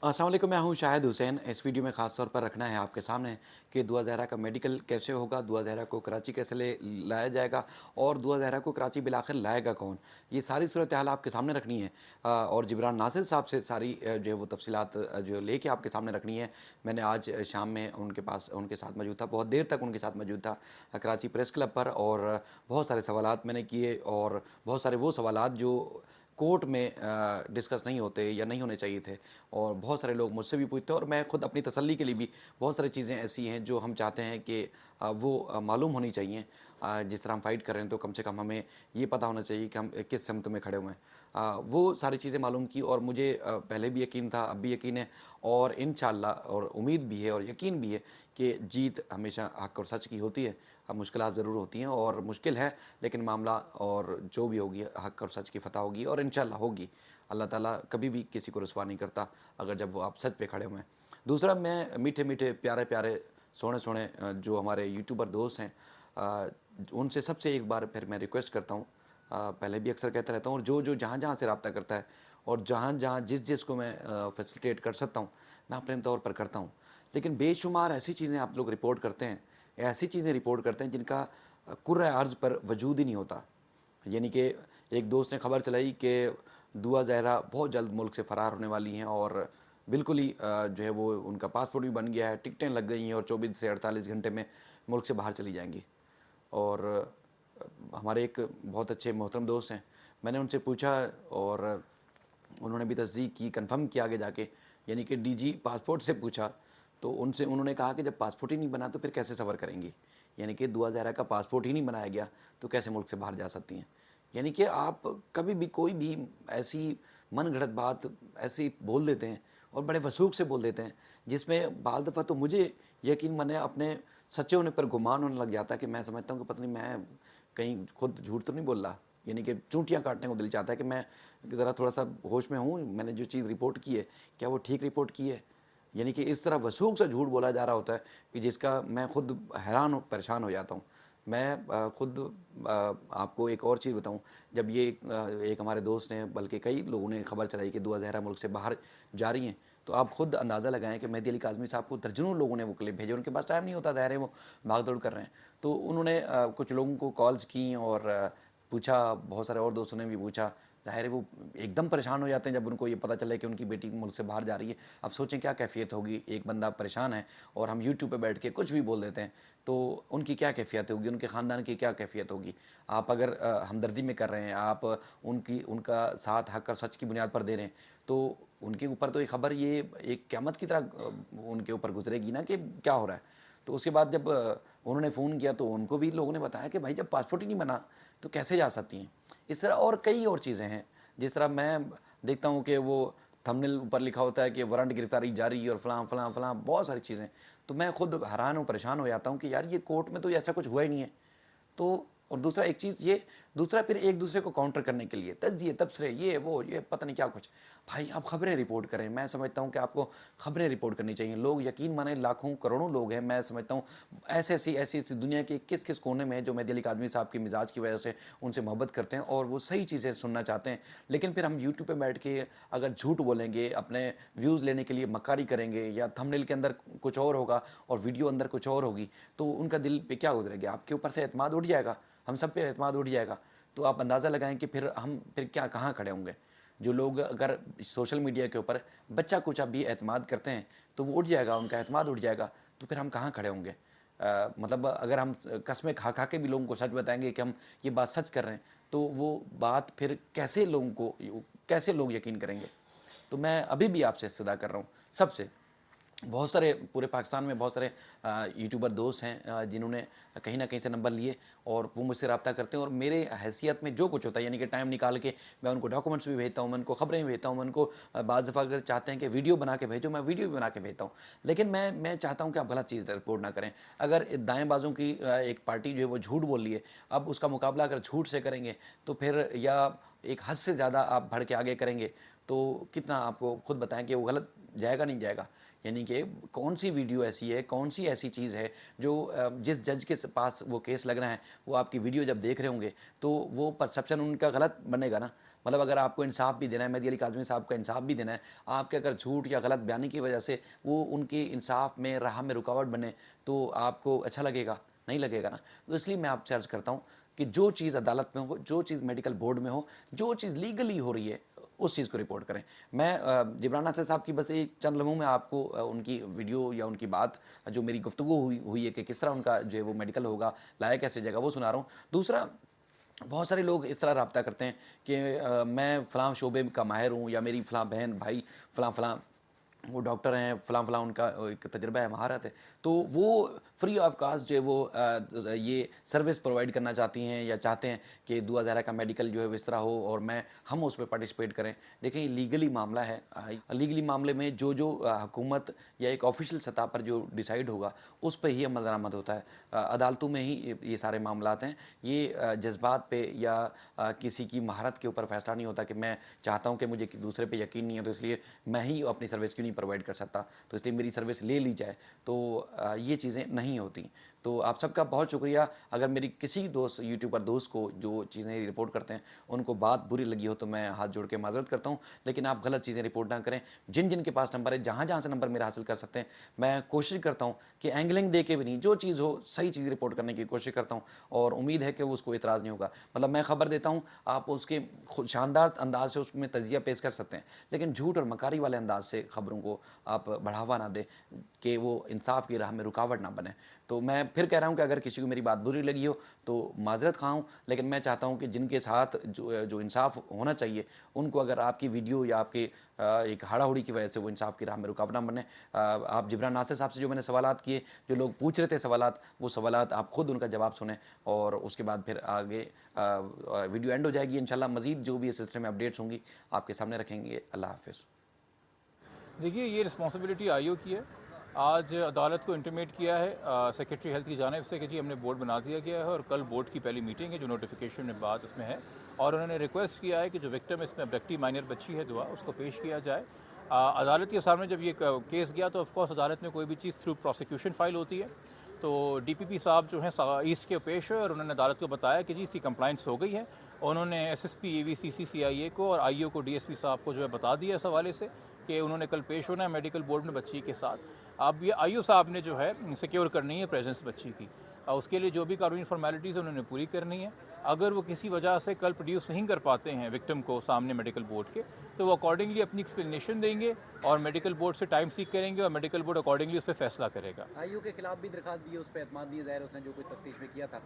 अस्सलाम वालेकुम, मैं हूं शाहिद हुसैन। इस वीडियो में ख़ास तौर पर रखना है आपके सामने कि दुआ ज़हरा का मेडिकल कैसे होगा, दुआ ज़हरा को कराची कैसे ले लाया जाएगा और दुआ ज़हरा को कराची बिलाखिर लाएगा कौन। ये सारी सूरत हाल आपके सामने रखनी है और जिब्रान नासिर साहब से सारी जो है वो तफसीलात जो लेके आपके सामने रखनी है। मैंने आज शाम में उनके साथ मौजूद था, बहुत देर तक उनके साथ मौजूद था कराची प्रेस क्लब पर, और बहुत सारे सवालात मैंने किए और बहुत सारे वो सवालात जो कोर्ट में डिस्कस नहीं होते या नहीं होने चाहिए थे, और बहुत सारे लोग मुझसे भी पूछते हैं और मैं खुद अपनी तसल्ली के लिए भी बहुत सारी चीज़ें ऐसी हैं जो हम चाहते हैं कि वो मालूम होनी चाहिए। जिस तरह हम फाइट कर रहे हैं तो कम से कम हमें ये पता होना चाहिए कि हम किस समत में खड़े हुए हैं। वो सारी चीज़ें मालूम की और मुझे पहले भी यकीन था, अब भी यकीन है और इंशाअल्लाह और उम्मीद भी है और यकीन भी है कि जीत हमेशा हक़ और सच की होती है। अब मुश्किलात ज़रूर होती हैं और मुश्किल है, लेकिन मामला और जो भी होगी हक़ और सच की फ़तह होगी और इंशाअल्लाह होगी। अल्लाह ताला कभी भी किसी को रुसवा नहीं करता अगर जब वो आप सच पे खड़े हुए हैं। दूसरा, मैं मीठे-मीठे, प्यारे-प्यारे, सोहने-सोहने जो हमारे यूट्यूबर दोस्त हैं, अ, उनसे सबसे एक बार फिर मैं रिक्वेस्ट करता हूँ। पहले भी अक्सर कहता रहता हूँ, और जो जहाँ-जहाँ से रब्ता करता है और जहाँ-जहाँ जिस-जिस को मैं फैसिलिटेट कर सकता हूँ, मैं अपने तौर पर करता हूँ। लेकिन बेशुमार ऐसी चीज़ें आप लोग रिपोर्ट करते हैं, ऐसी चीज़ें रिपोर्ट करते हैं जिनका कुर्रा अर्ज़ पर वजूद ही नहीं होता। यानी कि एक दोस्त ने खबर चलाई कि दुआ ज़हरा बहुत जल्द मुल्क से फ़रार होने वाली हैं और बिल्कुल ही जो है वो उनका पासपोर्ट भी बन गया है, टिकटें लग गई हैं और 24 से 48 घंटे में मुल्क से बाहर चली जाएँगी। और हमारे एक बहुत अच्छे मोहतरम दोस्त हैं, मैंने उनसे पूछा और उन्होंने भी तस्दीक की, कन्फर्म किया आगे जाके, यानी कि डीजी पासपोर्ट से पूछा, तो उनसे उन्होंने कहा कि जब पासपोर्ट ही नहीं बना तो फिर कैसे सफ़र करेंगी? यानी कि दुआ ज़हरा का पासपोर्ट ही नहीं बनाया गया, तो कैसे मुल्क से बाहर जा सकती हैं? यानी कि आप कभी भी कोई भी ऐसी मनगढ़ंत बात ऐसी बोल देते हैं और बड़े वसूख से बोल देते हैं, जिसमें बाल दफ़ा तो मुझे यकीन माने अपने सच्चे होने पर गुमान होने लग जाता है कि मैं समझता हूँ कि पता नहीं मैं कहीं खुद झूठ तो नहीं बोल रहा। यानी कि चूंटियाँ काटने को दिल चाहता है कि मैं ज़रा थोड़ा-सा होश में हूँ, मैंने जो चीज़ रिपोर्ट की है, क्या वो ठीक रिपोर्ट की है? यानी कि इस तरह वसूख सा झूठ बोला जा रहा होता है कि जिसका मैं खुद हैरान परेशान हो जाता हूँ। मैं खुद आपको एक और चीज़ बताऊँ, जब ये एक हमारे दोस्त ने, बल्कि कई लोगों ने खबर चलाई कि दुआ ज़हरा मुल्क से बाहर जा रही हैं, तो आप खुद अंदाज़ा लगाएँ कि मेहदी अली काज़मी साहब को दर्जनों लोगों ने वो क्लिप भेजे, उनके पास टाइम नहीं होता, ज़ाहिर है वो भाग-दौड़ कर रहे हैं। तो उन्होंने कुछ लोगों को कॉल्स की और पूछा, बहुत सारे और दोस्तों ने भी पूछा। ज़ाहिर है वो एकदम परेशान हो जाते हैं जब उनको ये पता चले कि उनकी बेटी मुल्क से बाहर जा रही है। अब सोचें क्या कैफ़ियत होगी, एक बंदा परेशान है और हम यूट्यूब पे बैठ के कुछ भी बोल देते हैं, तो उनकी क्या कैफ़ियत होगी, उनके ख़ानदान की क्या कैफ़ियत होगी। आप अगर हमदर्दी में कर रहे हैं, आप उनका साथ हक़ और सच की बुनियाद पर दे रहे हैं, तो उनके ऊपर तो ये खबर ये एक क़यामत की तरह उनके ऊपर गुज़रेगी ना कि क्या हो रहा है। तो उसके बाद जब उन्होंने फ़ोन किया तो उनको भी लोगों ने बताया कि भाई जब पासपोर्ट ही नहीं बना, तो कैसे जा सकती हैं। इस तरह और कई और चीज़ें हैं, जिस तरह मैं देखता हूँ कि वो थंबनेल ऊपर लिखा होता है कि वारंट गिरफ़्तारी जारी और फलाँ, फलाँ, फलाँ, बहुत सारी चीज़ें। तो मैं खुद हैरान और परेशान हो जाता हूँ कि यार ये कोर्ट में तो ऐसा कुछ हुआ ही नहीं है। तो और दूसरा एक चीज़ ये, दूसरा फिर एक-दूसरे को काउंटर करने के लिए तज्ज़िए, तबसरे, ये वो, ये पता नहीं क्या कुछ। भाई आप खबरें रिपोर्ट करें, मैं समझता हूँ कि आपको खबरें रिपोर्ट करनी चाहिए। लोग यकीन मानें लाखों, करोड़ों लोग हैं, मैं समझता हूँ ऐसी-ऐसी दुनिया के किस-किस कोने में हैं जो मेहदी अली काज़मी साहब के मिज़ाज की वजह से उनसे मोहब्बत करते हैं और वो सही चीज़ें सुनना चाहते हैं। लेकिन फिर हम यूट्यूब पे बैठ के अगर झूठ बोलेंगे, अपने व्यूज़ लेने के लिए मक्कारी करेंगे या थंबनेल के अंदर कुछ और होगा और वीडियो अंदर कुछ और होगी, तो उनका दिल पे क्या गुज़रेगा? आपके ऊपर से एतमाद उठ जाएगा, हम सब पे एतमाद उठ जाएगा। तो आप अंदाज़ा लगाएँ कि फिर हम फिर क्या कहाँ खड़े होंगे? जो लोग अगर सोशल मीडिया के ऊपर बच्चा-कुचा भी एतमाद करते हैं, तो वो उठ जाएगा, उनका एतमाद उठ जाएगा, तो फिर हम कहाँ खड़े होंगे? मतलब अगर हम कस्में खा-खा के भी लोगों को सच बताएँगे कि हम ये बात सच कर रहे हैं, तो वो बात फिर कैसे लोग यकीन करेंगे? तो मैं अभी भी आपसे इस्तदा कर रहा हूँ, सबसे। बहुत सारे पूरे पाकिस्तान में बहुत सारे यूट्यूबर दोस्त हैं जिन्होंने कहीं न कहीं से नंबर लिए और वो मुझसे रब्ता करते हैं और मेरे हैसियत में जो कुछ होता है, यानी कि टाइम निकाल के मैं उनको डॉक्यूमेंट्स भी भेजता हूँ, मैं उनको खबरें भी भेजता हूँ, मैं उनको बाज़ दफ़ा अगर चाहते हैं कि वीडियो बना के भेजो, मैं वीडियो भी बना के भेजता हूँ। लेकिन मैं चाहता हूँ कि आप गलत चीज़ रिपोर्ट ना करें। अगर दाएँ बाज़ों की एक पार्टी जो है वो झूठ बोल रही है, अब उसका मुकाबला अगर झूठ से करेंगे, तो फिर या एक हद से ज़्यादा आप बढ़ के आगे करेंगे, तो कितना आपको खुद बताएँ कि वो गलत जाएगा, नहीं जाएगा। यानी कि कौन-सी वीडियो ऐसी है, कौन-सी ऐसी चीज़ है जो जिस जज के पास वो केस लग रहा है, वो आपकी वीडियो जब देख रहे होंगे, तो वो परसेप्शन उनका गलत बनेगा ना। मतलब अगर आपको इंसाफ भी देना है, मेहदी अली काज़मी साहब का इंसाफ भी देना है, आपके अगर झूठ या गलत बयानी की वजह से वो उनके इंसाफ में, राह में रुकावट बने, तो आपको अच्छा लगेगा? नहीं लगेगा ना। तो इसलिए मैं आपसे अर्ज़ करता हूँ कि जो चीज़ अदालत में हो, जो चीज़ मेडिकल बोर्ड में हो, जो चीज़ लीगली हो रही है, उस चीज़ को रिपोर्ट करें। मैं जिब्रान नासिर साहब की बस एक चंद लम्हों में आपको उनकी वीडियो या उनकी बात, जो मेरी गुफ्तगू हुई हुई है कि किस तरह उनका जो है वो मेडिकल होगा, लाया कैसे जाएगा, वो सुना रहा हूँ। दूसरा, बहुत सारे लोग इस तरह राब्ता करते हैं कि मैं फ़लाँ शोबे का माहिर हूँ, या मेरी फ़लाँ बहन, भाई फ़लाँ वो डॉक्टर हैं, फ़लाँ उनका एक तजुर्बा है, महारत है। तो वो फ्री ऑफ कास्ट जो है वो ये सर्विस प्रोवाइड करना चाहती हैं या चाहते हैं कि दुआ ज़हरा का मेडिकल जो है वो इस तरह हो और हम उसमें पार्टिसिपेट करें। देखें, ये लीगली मामला है। लीगली मामले में जो हुकूमत या एक ऑफ़िशियल सतह पर जो डिसाइड होगा, उस पे ही अमल दरामद होता है। अदालतों में ही ये सारे मामलात हैं। ये जज़्बात पे या किसी की महारत के ऊपर फ़ैसला नहीं होता कि मैं चाहता हूँ कि मुझे कि दूसरे पे यकीन नहीं है, तो इसलिए मैं ही अपनी सर्विस क्यों नहीं प्रोवाइड कर सकता, तो इसलिए मेरी सर्विस ले ली जाए। तो ये चीज़ें नहीं होती। तो आप सबका बहुत शुक्रिया। अगर मेरी किसी दोस्त, यूट्यूबर दोस्त को जो चीज़ें रिपोर्ट करते हैं, उनको बात बुरी लगी हो, तो मैं हाथ जोड़ के माज़रत करता हूँ। लेकिन आप गलत चीज़ें रिपोर्ट ना करें। जिन के पास नंबर है, जहाँ से नंबर मेरा हासिल कर सकते हैं, मैं कोशिश करता हूँ कि एंगलिंग दे के भी नहीं, जो चीज़ हो सही चीज़ रिपोर्ट करने की कोशिश करता हूँ, और उम्मीद है कि वो उसको इतराज़ नहीं होगा। मतलब मैं खबर देता हूँ, आप उसके शानदार अंदाज से उसमें तजिया पेश कर सकते हैं, लेकिन झूठ और मकारी वाले अंदाज से खबरों को आप बढ़ावा ना दें कि वो इंसाफ की राह में रुकावट ना बने। तो मैं फिर कह रहा हूँ कि अगर किसी को मेरी बात बुरी लगी हो, तो माज़रत ख़्वाह हूँ, लेकिन मैं चाहता हूँ कि जिनके साथ जो इंसाफ होना चाहिए, उनको अगर आपकी वीडियो या आपके एक हाड़ा-हुड़ी की वजह से वो इंसाफ की राह में रुकावट ना बने। आप जिब्रान नासिर साहब से जो मैंने सवालात किए, जो लोग पूछ रहे थे सवालात, वो सवालात आप खुद उनका जवाब सुनें, और उसके बाद फिर आगे वीडियो एंड हो जाएगी। इंशाल्लाह मज़ीद जो भी इस सिलसिले में अपडेट्स होंगी, आपके सामने रखेंगे। अल्लाह हाफ़िज़। देखिए, ये रिस्पॉन्सिबिलिटी आईओ की है। आज अदालत को इंटीमेट किया है सेक्रेटरी हेल्थ की जानिब से कि जी हमने बोर्ड बना दिया गया है और कल बोर्ड की पहली मीटिंग है, जो नोटिफिकेशन में बात इसमें है, और उन्होंने रिक्वेस्ट किया है कि जो विक्टिम इसमें अब्डक्टी माइनर बच्ची है दुआ, उसको पेश किया जाए। अदालत के सामने जब ये केस गया तो ऑफकोर्स अदालत में कोई भी चीज़ थ्रू प्रोसिक्यूशन फाइल होती है, तो डीपीपी साहब जो हैं ईस्ट के पेश है और उन्होंने अदालत को बताया कि जी इसकी कंप्लाइंस हो गई है। उन्होंने एसएसपी, एवीसीसी, सीआईए को और आईओ को, डीएसपी साहब को जो है बता दिया इस हवाले से कि उन्होंने कल पेश होना है मेडिकल बोर्ड में बच्ची के साथ। अब ये आईओ साहब ने जो है सिक्योर करनी है प्रेजेंस बच्ची की, उसके लिए जो भी कानूनी फॉर्मेलिटीज़ उन्होंने पूरी करनी है। अगर वो किसी वजह से कल प्रोड्यूस नहीं कर पाते हैं विक्टिम को सामने मेडिकल बोर्ड के, तो वो अकॉर्डिंगली अपनी एक्सप्लेनेशन देंगे और मेडिकल बोर्ड से टाइम सीख करेंगे और मेडिकल बोर्ड अकॉर्डिंगली उस पर फैसला करेगा। आईओ के खिलाफ भी दरखास्त दी है, उस पर एतमाद नहीं है ज़ाहिर, उसने जो कुछ तफ्तीश में किया था,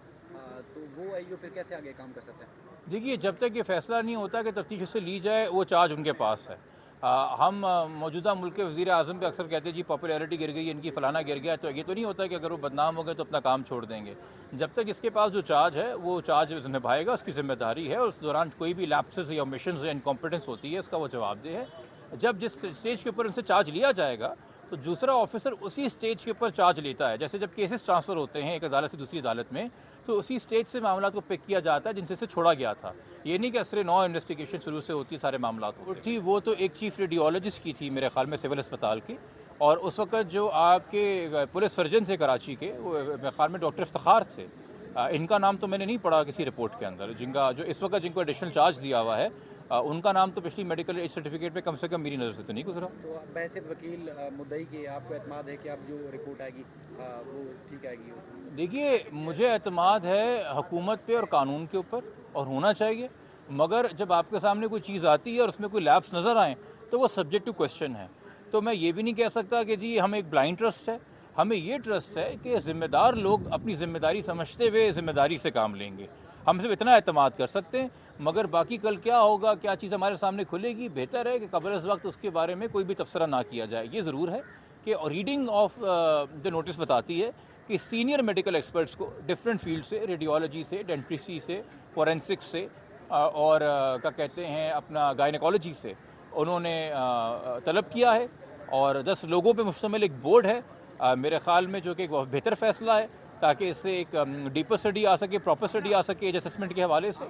तो वो आईओ फिर कैसे आगे काम कर सकते हैं? देखिए, जब तक ये फैसला नहीं होता कि तफ्तीश उससे ली जाए, वो चार्ज उनके पास है। हम मौजूदा मुल्क के वज़ीर आज़म पे अक्सर कहते हैं जी पॉपुलैरिटी गिर गई, इनकी फ़लाना गिर गया, तो ये तो नहीं होता कि अगर वो बदनाम हो गए तो अपना काम छोड़ देंगे। जब तक इसके पास जो चार्ज है, वो चार्ज निभाएगा, उसकी ज़िम्मेदारी है, और उस दौरान कोई भी लैप्सेस या ओमिशंस या इनकॉम्पिटेंस होती है, इसका वो जवाबदेह है। जब जिस स्टेज के ऊपर उनसे चार्ज लिया जाएगा, तो दूसरा ऑफिसर उसी स्टेज के ऊपर चार्ज लेता है। जैसे जब केसेस ट्रांसफ़र होते हैं एक अदालत से दूसरी अदालत में, तो उसी स्टेज से मामला को पिक किया जाता है जिनसे से छोड़ा गया था। ये नहीं कि असरे नौ इन्वेस्टिगेशन शुरू से होती है, सारे मामला थी। वो तो एक चीफ रेडियोलॉजिस्ट की थी मेरे ख्याल में, सिविल अस्पताल की, और उस वक्त जो आपके पुलिस सर्जन थे कराची के, वो मेरे ख्याल में डॉक्टर इफ्तिखार थे। इनका नाम तो मैंने नहीं पढ़ा किसी रिपोर्ट के अंदर, जिनका जो इस वक्त जिनको एडिशनल चार्ज दिया हुआ है, उनका नाम तो पिछली मेडिकल एज सर्टिफिकेट में कम से कम मेरी नज़र से तो नहीं गुजरा। तो बैसित वकील मुद्दई के आपको एतमाद है कि अब जो रिपोर्ट आएगी वो ठीक आएगी? देखिए, मुझे एतमाद है हुकूमत पे और कानून के ऊपर, और होना चाहिए, मगर जब आपके सामने कोई चीज़ आती है और उसमें कोई लैप्स नज़र आएँ, तो वो सब्जेक्ट टू क्वेश्चन है। तो मैं ये भी नहीं कह सकता कि जी हमें एक ब्लाइंड ट्रस्ट है। हमें ये ट्रस्ट है कि ज़िम्मेदार लोग अपनी ज़िम्मेदारी समझते हुए ज़िम्मेदारी से काम लेंगे। हम सिर्फ इतना एतमाद कर सकते हैं, मगर बाकी कल क्या होगा, क्या चीज़ हमारे सामने खुलेगी, बेहतर है कि कबल इस वक्त उसके बारे में कोई भी तबसरा ना किया जाए। ये ज़रूर है कि रीडिंग ऑफ द नोटिस बताती है कि सीनियर मेडिकल एक्सपर्ट्स को डिफरेंट फील्ड से, रेडियोलॉजी से, डेंटिस्ट्री से, फोरेंसिक्स से, और क्या कहते हैं अपना गायनेकोलॉजी से, उन्होंने तलब किया है, और 10 लोगों पे मुश्तमिल एक बोर्ड है, मेरे ख़्याल में, जो कि एक बहुत बेहतर फ़ैसला है, ताकि इससे एक डीपर स्टडी आ सके, प्रॉपर स्टडी आ सके एज असेसमेंट के हवाले से,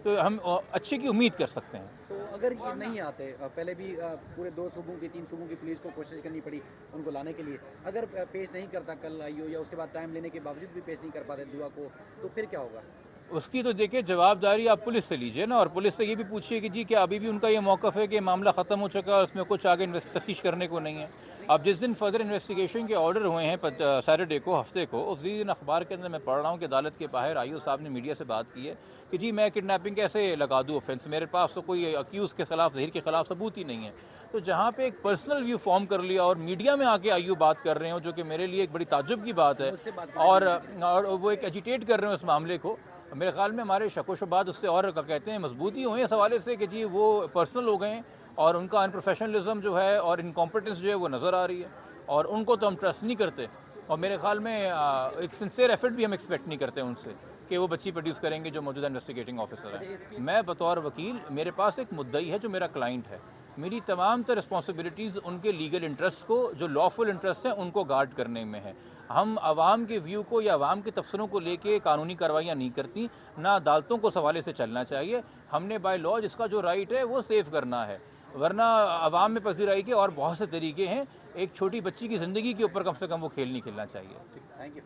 तो हम अच्छे की उम्मीद कर सकते हैं। तो अगर ये नहीं आते, पहले भी पूरे 2 सूबों की, 3 सूबों की पुलिस को कोशिश करनी पड़ी उनको लाने के लिए, अगर पेश नहीं करता कल आईओ, या उसके बाद टाइम लेने के बावजूद भी पेश नहीं कर पाते दुआ को, तो फिर क्या होगा? उसकी तो देखिए जवाबदारी आप पुलिस से लीजिए ना, और पुलिस से ये भी पूछिए कि जी क्या अभी भी उनका ये मौक़िफ़ है कि मामला ख़त्म हो चुका है, उसमें कुछ आगे तफ्तीश करने को नहीं है। अब जिस दिन फर्दर इन्वेस्टिगेशन के ऑर्डर हुए हैं सैटरडे को, हफ्ते को, उसी दिन अखबार के अंदर मैं पढ़ रहा हूँ कि अदालत के बाहर आईओ साहब ने मीडिया से बात की है कि जी मैं किडनैपिंग कैसे लगा दूँ ऑफेंस, मेरे पास तो कोई अक्यूज़ के खिलाफ, ज़हीर के खिलाफ सबूत ही नहीं है। तो जहाँ पे एक पर्सनल व्यू फॉर्म कर लिया और मीडिया में आके आईओ बात कर रहे हो, जो कि मेरे लिए एक बड़ी ताज्जुब की बात है, मुझसे बात करने और की और वो एक एजिटेट कर रहे हो इस मामले को। मेरे ख़्याल में हमारे शक-ओ-शुबात उससे और कहते हैं मजबूती हुई है इस हवाले से कि जी वो पर्सनल हो गए हैं, और उनका अनप्रोफेशनलिज्म जो है और इनकॉम्पिटेंस जो है वो नज़र आ रही है, और उनको तो हम ट्रस्ट नहीं करते। और मेरे ख़्याल में एक सिंसियर एफर्ट भी हम एक्सपेक्ट नहीं करते उनसे कि वो बच्ची प्रोड्यूस करेंगे जो मौजूदा इन्वेस्टिगेटिंग ऑफिसर अच्छा, है। इसकी मैं बतौर वकील, मेरे पास एक मुद्दई है जो मेरा क्लाइंट है, मेरी तमाम तर रिस्पॉन्सिबिलिटीज़ उनके लीगल इंटरेस्ट को, जो लॉफुल इंटरेस्ट हैं, उनको गार्ड करने में है। हम आवाम के व्यू को या आवाम के तबसरों को लेके कानूनी कार्रवाइयाँ नहीं करती, ना अदालतों को सवाले से चलना चाहिए। हमने बाय लॉ जिसका जो राइट है वो सेव करना है, वरना आवाम में पजीराई के और बहुत से तरीके हैं। एक छोटी बच्ची की ज़िंदगी के ऊपर कम से कम वो खेल नहीं खेलना चाहिए। Thank you.